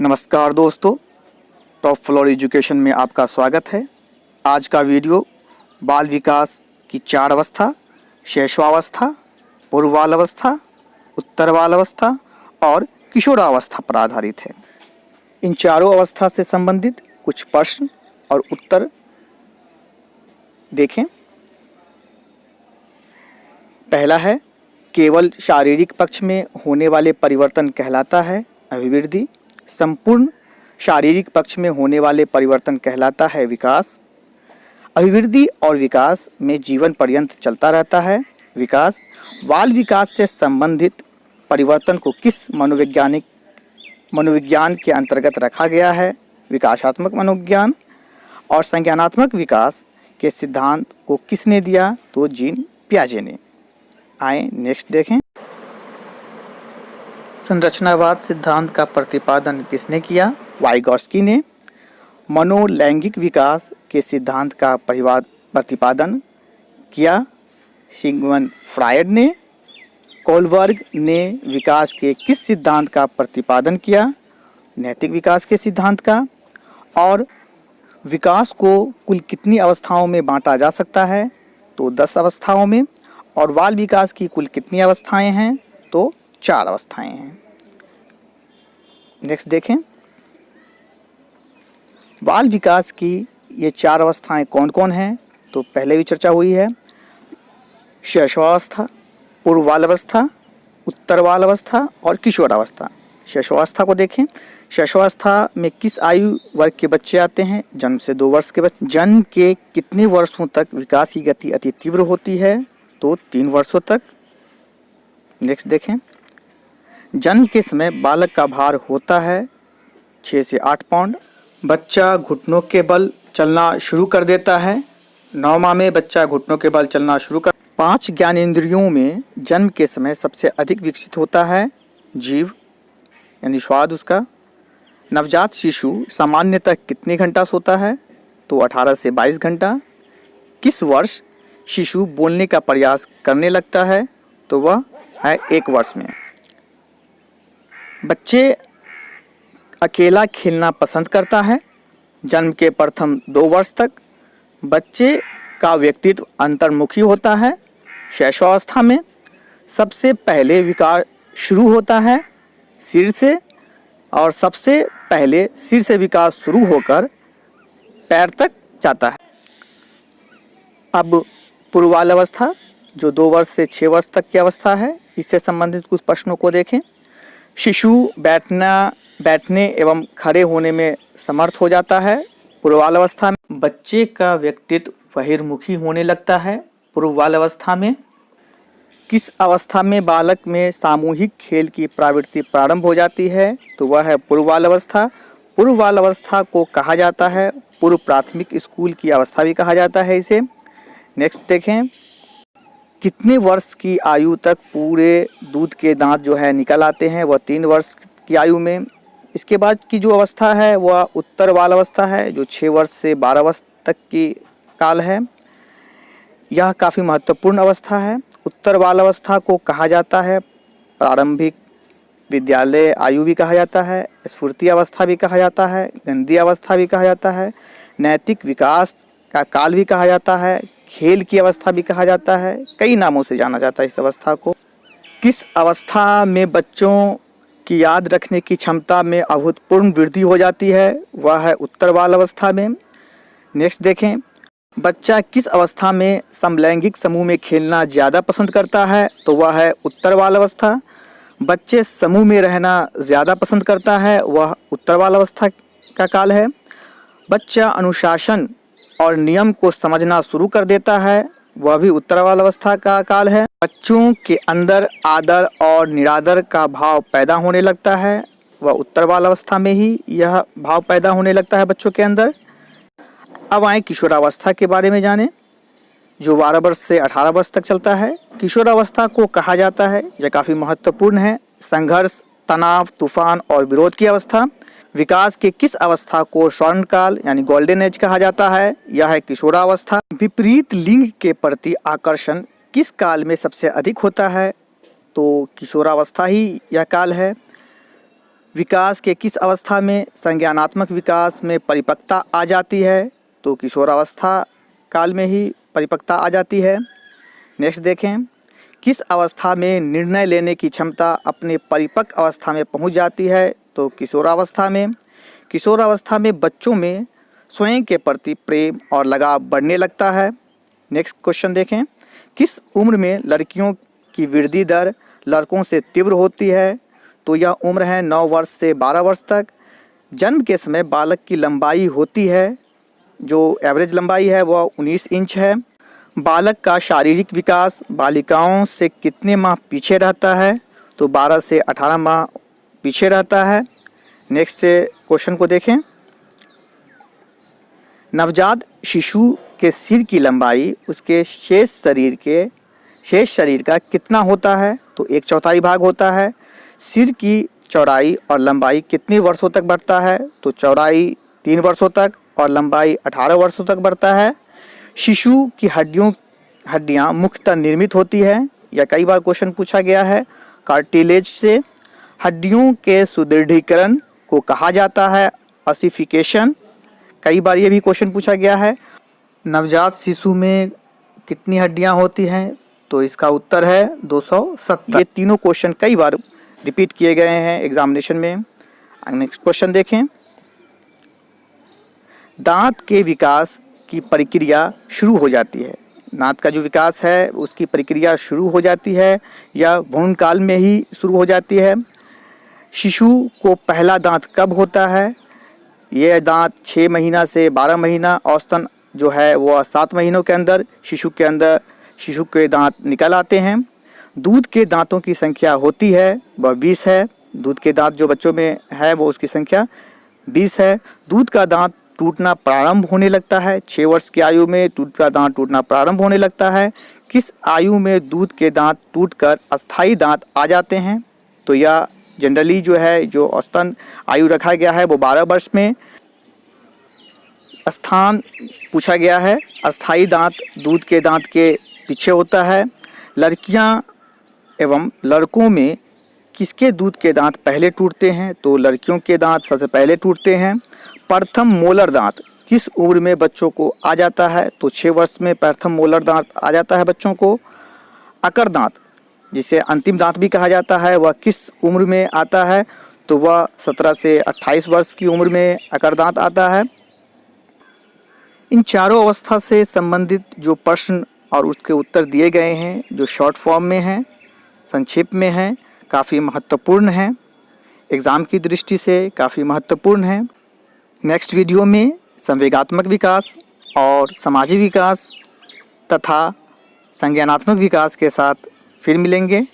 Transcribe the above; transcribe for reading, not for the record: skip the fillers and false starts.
नमस्कार दोस्तों, top floor education में आपका स्वागत है। आज का वीडियो बाल विकास की 4 अवस्था, शैशवावस्था, पूर्वावस्था, उत्तरवालावस्था और किशोरावस्था पर आधारित है। इन चारों अवस्था से संबंधित कुछ प्रश्न और उत्तर देखें। पहला है, केवल शारीरिक पक्ष में होने वाले परिवर्तन कहलाता है अभिवृद्धि। संपूर्ण शारीरिक पक्ष में होने वाले परिवर्तन कहलाता है विकास। अभिवृद्धि और विकास में जीवन पर्यंत चलता रहता है विकास। बाल विकास से संबंधित परिवर्तन को किस मनोविज्ञान के अंतर्गत रखा गया है? विकासात्मक मनोविज्ञान। और संज्ञानात्मक विकास के सिद्धांत को किसने दिया? तो जीन पियाजे ने। आए नेक्स्ट देखें। संरचनावाद सिद्धांत का प्रतिपादन किसने किया? वाइगॉट्स्की ने। मनोलैंगिक विकास के सिद्धांत का प्रतिपादन किया सिगमंड फ्रायड ने। कोलबर्ग ने विकास के किस सिद्धांत का प्रतिपादन किया? नैतिक विकास के सिद्धांत का। और विकास को कुल कितनी अवस्थाओं में बांटा जा सकता है? तो 10 अवस्थाओं में। और बाल विकास की कुल कितनी अवस्थाएं हैं? तो 4 अवस्थाएं हैं। नेक्स्ट देखें। बाल विकास की ये 4 अवस्थाएं कौन कौन हैं? तो पहले भी चर्चा हुई है। शैशवावस्था, पूर्वावस्था, उत्तरवालावस्था और किशोरावस्था। शैशवावस्था को देखें। शैशवावस्था में किस आयु वर्ग के बच्चे आते हैं? जन्म से 2 वर्ष के बच्चे। जन्म के कितने वर्षों तक विकास की गति अति तीव्र होती है? तो 3 वर्षों तक। नेक्स्ट देखें। जन्म के समय बालक का भार होता है 6 से 8 पाउंड। बच्चा घुटनों के बल चलना शुरू कर देता है। 9 माह में बच्चा घुटनों के बल चलना शुरू कर। 5 ज्ञानेंद्रियों में जन्म के समय सबसे अधिक विकसित होता है जीव, यानी स्वाद उसका। नवजात शिशु सामान्यतः कितने घंटा सोता है? तो 18 से 22 घंटा। किस वर्ष शिशु बोलने का प्रयास करने लगता है? तो वह है 1 वर्ष में। बच्चे अकेला खेलना पसंद करता है जन्म के प्रथम 2 वर्ष तक। बच्चे का व्यक्तित्व अंतर्मुखी होता है शैशवावस्था में। सबसे पहले विकार शुरू होता है सिर से, और सबसे पहले सिर से विकास शुरू होकर पैर तक जाता है। अब पूर्वावस्था जो 2 वर्ष से 6 वर्ष तक की अवस्था है, इससे संबंधित कुछ प्रश्नों को देखें। शिशु बैठने एवं खड़े होने में समर्थ हो जाता है पूर्वावस्था में। बच्चे का व्यक्तित्व बहिर्मुखी होने लगता है पूर्वावस्था में। किस अवस्था में बालक में सामूहिक खेल की प्रवृत्ति प्रारंभ हो जाती है? तो वह है पूर्वावस्था। पूर्वावस्था को कहा जाता है पूर्व प्राथमिक स्कूल की अवस्था भी कहा जाता है इसे। नेक्स्ट देखें। कितने वर्ष की आयु तक पूरे दूध के दांत जो है निकल आते हैं? वह 3 वर्ष की आयु में। इसके बाद की जो अवस्था है वह उत्तरवालावस्था है, जो 6 वर्ष से 12 वर्ष तक की काल है। यह काफ़ी महत्वपूर्ण अवस्था है। उत्तरवालावस्था को कहा जाता है प्रारंभिक विद्यालय आयु भी कहा जाता है, स्फूर्ति अवस्था भी कहा जाता है, गंदी अवस्था भी कहा जाता है, नैतिक विकास का काल भी कहा जाता है, खेल की अवस्था भी कहा जाता है। कई नामों से जाना जाता है इस अवस्था को। किस अवस्था में बच्चों की याद रखने की क्षमता में अभूतपूर्व वृद्धि हो जाती है? वह है उत्तरवालावस्था में। नेक्स्ट देखें। बच्चा किस अवस्था में समलैंगिक समूह में खेलना ज़्यादा पसंद करता है? तो वह है उत्तरवालावस्था। बच्चे समूह में रहना ज़्यादा पसंद करता है, वह उत्तरवालावस्था का काल है। बच्चा अनुशासन और नियम को समझना शुरू कर देता है, वह भी उत्तरवालावस्था का काल है। बच्चों के अंदर आदर और निरादर का भाव पैदा होने लगता है, वह उत्तरवालावस्था में ही यह भाव पैदा होने लगता है बच्चों के अंदर। अब आए किशोरावस्था के बारे में जानें, जो 12 वर्ष से 18 वर्ष तक चलता है। किशोरावस्था को कहा जाता है, यह काफ़ी महत्वपूर्ण है, संघर्ष, तनाव, तूफान और विरोध की अवस्था। विकास के किस अवस्था को स्वर्णकाल यानी गोल्डन एज कहा जाता है? यह है किशोरावस्था। विपरीत लिंग के प्रति आकर्षण किस काल में सबसे अधिक होता है? तो किशोरावस्था ही यह काल है। विकास के किस अवस्था में संज्ञानात्मक विकास में परिपक्वता आ जाती है? तो किशोरावस्था काल में ही परिपक्वता आ जाती है। नेक्स्ट देखें, किस अवस्था में निर्णय लेने की क्षमता अपने परिपक्व अवस्था में पहुंच जाती है? तो किशोरावस्था में। किशोरावस्था में बच्चों में स्वयं के प्रति प्रेम और लगाव बढ़ने लगता है। नेक्स्ट क्वेश्चन देखें, किस उम्र में लड़कियों की वृद्धि दर लड़कों से तीव्र होती है? तो यह उम्र है 9 वर्ष से 12 वर्ष तक। जन्म के समय बालक की लंबाई होती है, जो एवरेज लंबाई है वह 19 इंच है। बालक का शारीरिक विकास बालिकाओं से कितने माह पीछे रहता है? तो 12 से 18 माह पीछे रहता है। नेक्स्ट से क्वेश्चन को देखें, नवजात शिशु के सिर की लंबाई उसके शेष शरीर का कितना होता है? तो 1/4 भाग होता है। सिर की चौड़ाई और लंबाई कितने वर्षों तक बढ़ता है? तो चौड़ाई 3 वर्षों तक और लंबाई 18 वर्षों तक बढ़ता है। शिशु की हड्डियां मुख्यतः निर्मित होती है, या कई बार क्वेश्चन पूछा गया है, कार्टिलेज से। हड्डियों के सुदृढ़ीकरण को कहा जाता है ऑसिफिकेशन। कई बार ये भी क्वेश्चन पूछा गया है, नवजात शिशु में कितनी हड्डियां होती हैं? तो इसका उत्तर है 270। ये तीनों क्वेश्चन कई बार रिपीट किए गए हैं एग्जामिनेशन में। नेक्स्ट क्वेश्चन देखें, दांत के विकास की प्रक्रिया शुरू हो जाती है। दांत का जो विकास है उसकी प्रक्रिया शुरू हो जाती है या भ्रूण काल में ही शुरू हो जाती है। शिशु को पहला दांत कब होता है? यह दांत 6 महीना से 12 महीना, औसतन जो है वह 7 महीनों के अंदर शिशु के दांत निकल आते हैं। दूध के दांतों की संख्या होती है वह 20 है। दूध के दांत जो बच्चों में है वो उसकी संख्या 20 है। दूध का दांत टूटना प्रारंभ होने लगता है 6 वर्ष की आयु में। दूध का दांत टूटना प्रारंभ होने लगता है। किस आयु में दूध के दांत टूटकर अस्थायी दांत आ जाते हैं? तो यह जनरली जो है, जो औसतन आयु रखा गया है वो 12 वर्ष में। स्थान पूछा गया है, अस्थायी दांत दूध के दांत के पीछे होता है। लड़कियां एवं लड़कों में किसके दूध के दांत पहले टूटते हैं? तो लड़कियों के दांत सबसे पहले टूटते हैं। प्रथम मोलर दांत किस उम्र में बच्चों को आ जाता है? तो 6 वर्ष में प्रथम मोलर दांत आ जाता है बच्चों को। अकर दांत, जिसे अंतिम दांत भी कहा जाता है, वह किस उम्र में आता है? तो वह 17 से 28 वर्ष की उम्र में अकर दांत आता है। इन चारों अवस्था से संबंधित जो प्रश्न और उसके उत्तर दिए गए हैं, जो शॉर्ट फॉर्म में हैं, संक्षेप में हैं, काफ़ी महत्वपूर्ण हैं, एग्ज़ाम की दृष्टि से काफ़ी महत्वपूर्ण हैं। नेक्स्ट वीडियो में संवेगात्मक विकास और सामाजिक विकास तथा संज्ञानात्मक विकास के साथ फिर मिलेंगे।